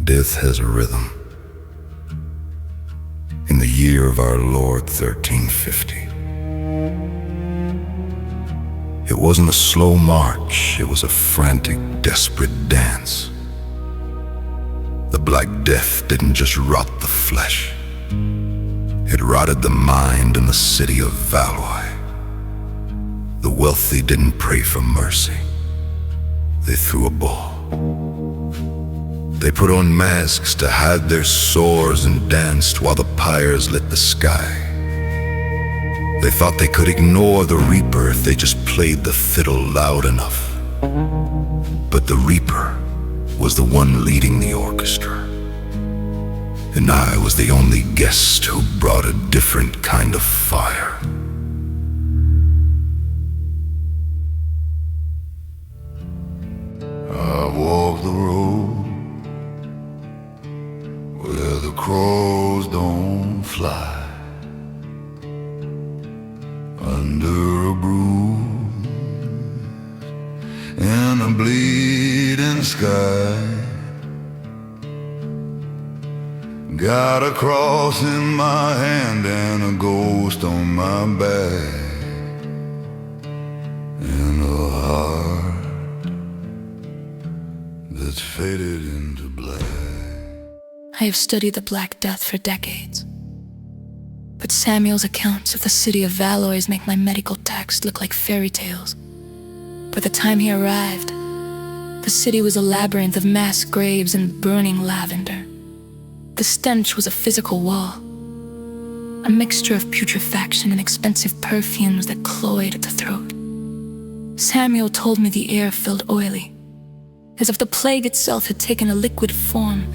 Death has a rhythm. In the year of our Lord 1350. It wasn't a slow march, it was a frantic, desperate dance. The Black Death didn't just rot the flesh. It rotted the mind in the city of Valois. The wealthy didn't pray for mercy. They threw a ball. They put on masks to hide their sores and danced while the pyres lit the sky. They thought they could ignore the Reaper if they just played the fiddle loud enough. But the Reaper was the one leading the orchestra. And I was the only guest who brought a different kind of fire. I walk the road where the crows don't fly, under a bruise in a bleeding sky. Got a cross in my hand and a ghost on my back, and a heart that's faded into black. I have studied the Black Death for decades, but Samuel's accounts of the city of Valois make my medical text look like fairy tales. By the time he arrived, the city was a labyrinth of mass graves and burning lavender. The stench was a physical wall, a mixture of putrefaction and expensive perfumes that cloyed at the throat. Samuel told me the air felt oily, as if the plague itself had taken a liquid form,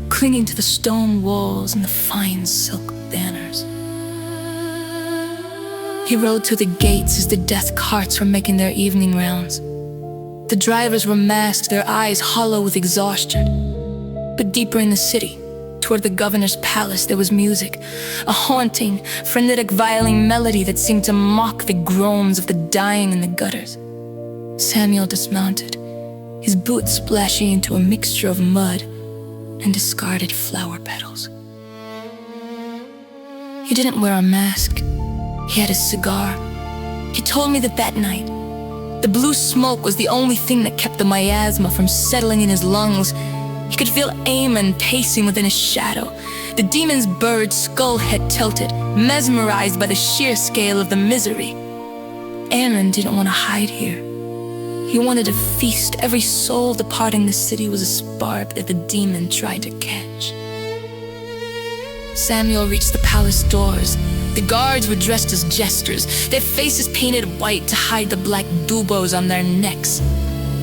clinging to the stone walls and the fine silk banners. He rode through the gates as the death carts were making their evening rounds. The drivers were masked, their eyes hollow with exhaustion. But deeper in the city, toward the governor's palace, there was music, a haunting, frenetic violin melody that seemed to mock the groans of the dying in the gutters. Samuel dismounted, his boots splashing into a mixture of mud and discarded flower petals. He didn't wear a mask. He had his cigar. He told me that night, the blue smoke was the only thing that kept the miasma from settling in his lungs. He could feel Aemon pacing within his shadow, the demon's bird skull head tilted, mesmerized by the sheer scale of the misery. Aemon didn't want to hide here. He wanted to feast. Every soul departing the city was a spark that the demon tried to catch. Samuel reached the palace doors. The guards were dressed as jesters, their faces painted white to hide the black buboes on their necks.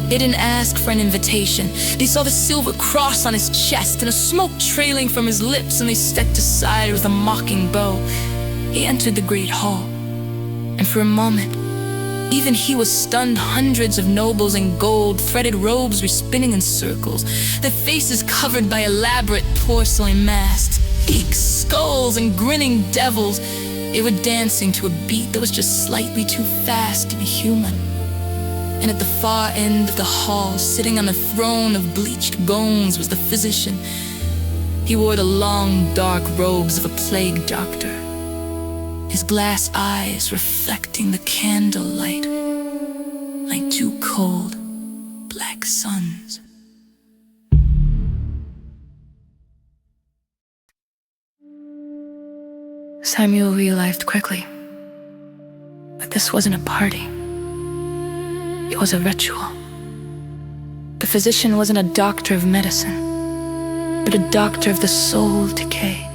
They didn't ask for an invitation. They saw the silver cross on his chest and a smoke trailing from his lips, and they stepped aside with a mocking bow. He entered the great hall, and for a moment, even he was stunned. Hundreds of nobles in gold, threaded robes were spinning in circles, their faces covered by elaborate porcelain masks, beaks, skulls, and grinning devils. They were dancing to a beat that was just slightly too fast to be human. And at the far end of the hall, sitting on a throne of bleached bones, was the physician. He wore the long, dark robes of a plague doctor, his glass eyes reflecting the candlelight like two cold, black suns. Samuel realized quickly that this wasn't a party. It was a ritual. The physician wasn't a doctor of medicine, but a doctor of the soul decay.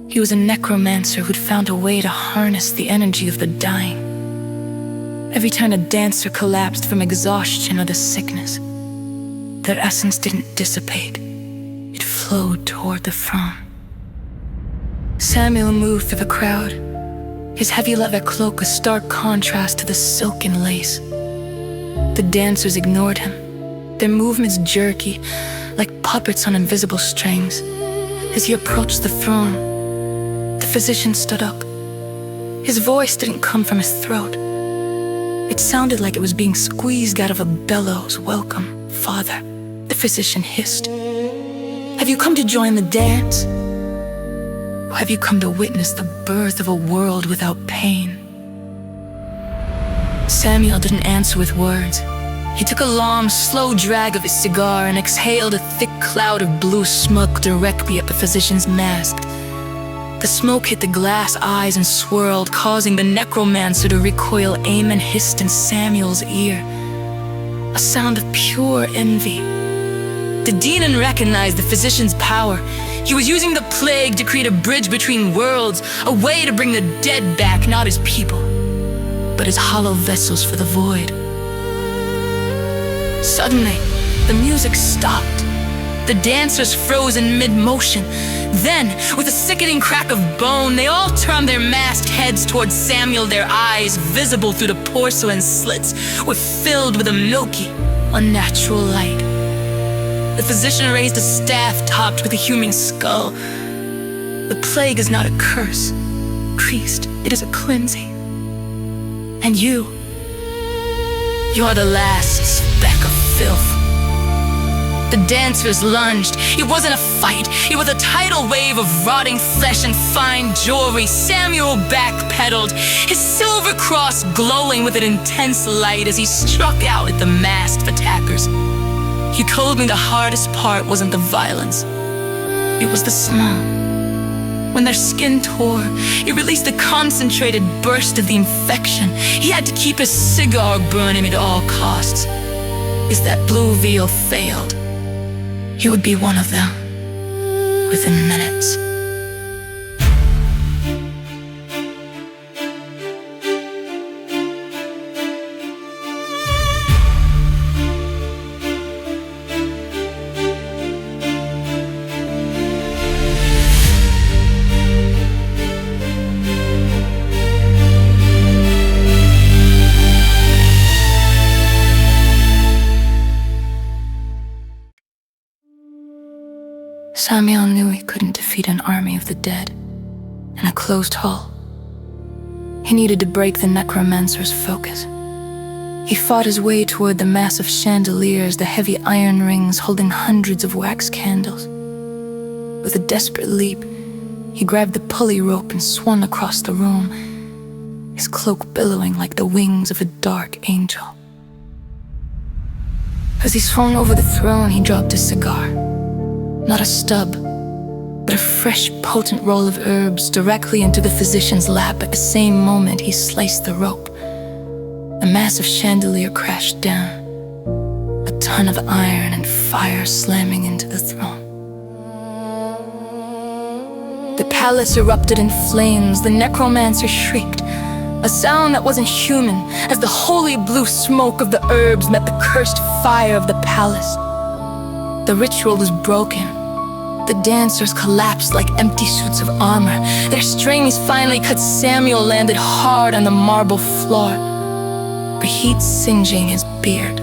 He was a necromancer who'd found a way to harness the energy of the dying. Every time a dancer collapsed from exhaustion or the sickness, their essence didn't dissipate. It flowed toward the throne. Samuel moved through the crowd, his heavy leather cloak a stark contrast to the silken lace. The dancers ignored him, their movements jerky, like puppets on invisible strings. As he approached the throne, the physician stood up. His voice didn't come from his throat. It sounded like it was being squeezed out of a bellows. "Welcome, Father," the physician hissed. Have you come to join the dance? Or have you come to witness the birth of a world without pain? Samuel didn't answer with words. He took a long, slow drag of his cigar and exhaled a thick cloud of blue smoke directly at the physician's mask. The smoke hit the glass eyes and swirled, causing the necromancer to recoil. Amen hissed in Samuel's ear, a sound of pure envy. The demon recognized the physician's power. He was using the plague to create a bridge between worlds, a way to bring the dead back, not as people, but as hollow vessels for the void. Suddenly, the music stopped. The dancers froze in mid-motion. Then, with a sickening crack of bone, they all turned their masked heads towards Samuel. Their eyes, visible through the porcelain slits, were filled with a milky, unnatural light. The physician raised a staff topped with a human skull. The plague is not a curse, priest. It is a cleansing. And you are the last speck of filth. The dancers lunged. It wasn't a fight. It was a tidal wave of rotting flesh and fine jewelry. Samuel backpedaled, his silver cross glowing with an intense light as he struck out at the masked attackers. He told me the hardest part wasn't the violence. It was the smell. When their skin tore, it released a concentrated burst of the infection. He had to keep his cigar burning at all costs. As that blue veil failed, he would be one of them within minutes. Samuel knew he couldn't defeat an army of the dead in a closed hall. He needed to break the necromancer's focus. He fought his way toward the massive chandeliers, the heavy iron rings holding hundreds of wax candles. With a desperate leap, he grabbed the pulley rope and swung across the room, his cloak billowing like the wings of a dark angel. As he swung over the throne, he dropped his cigar. Not a stub, but a fresh, potent roll of herbs directly into the physician's lap. At the same moment, he sliced the rope. A massive chandelier crashed down, a ton of iron and fire slamming into the throne. The palace erupted in flames. The necromancer shrieked, a sound that wasn't human, as the holy blue smoke of the herbs met the cursed fire of the palace. The ritual was broken. The dancers collapsed like empty suits of armor. Their strings finally cut. Samuel landed hard on the marble floor, the heat singeing his beard.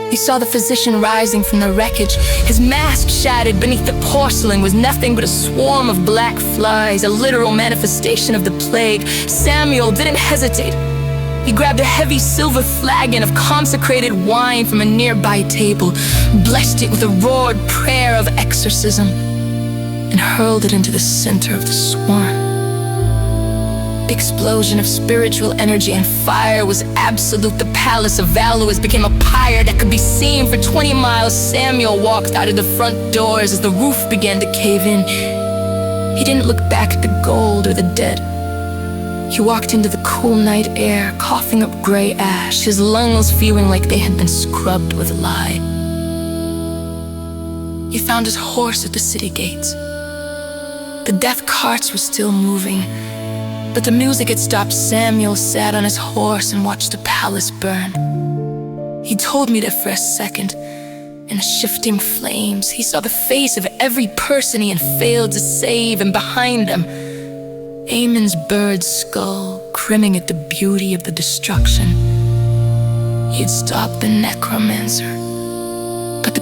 He saw the physician rising from the wreckage. His mask shattered. Beneath the porcelain was nothing but a swarm of black flies, a literal manifestation of the plague. Samuel didn't hesitate. He grabbed a heavy silver flagon of consecrated wine from a nearby table, blessed it with a roared prayer of exorcism, and hurled it into the center of the swarm. The explosion of spiritual energy and fire was absolute. The palace of Valois became a pyre that could be seen for 20 miles. Samuel walked out of the front doors as the roof began to cave in. He didn't look back at the gold or the dead. He walked into the cool night air, coughing up gray ash, his lungs feeling like they had been scrubbed with lye. He found his horse at the city gates. The death carts were still moving, but the music had stopped. Samuel sat on his horse and watched the palace burn. He told me that for a second, in the shifting flames, he saw the face of every person he had failed to save, and behind them, Amon's bird skull, crimming at the beauty of the destruction. He had stopped the necromancer, but the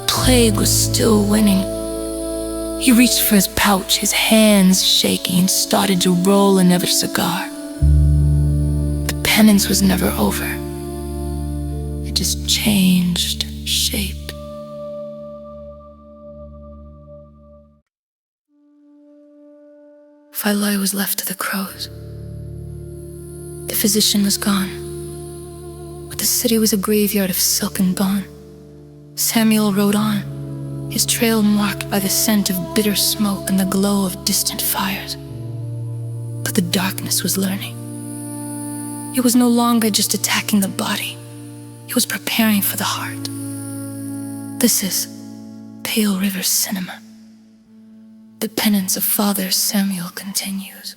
plague was still winning. He reached for his pouch, his hands shaking, and started to roll another cigar. The penance was never over. It just changed shape. Philoi was left to the crows. The physician was gone, but the city was a graveyard of silken bone. Samuel rode on, his trail marked by the scent of bitter smoke and the glow of distant fires. But the darkness was learning. It was no longer just attacking the body. It was preparing for the heart. This is Pale River Cinema. The penance of Father Samuel continues.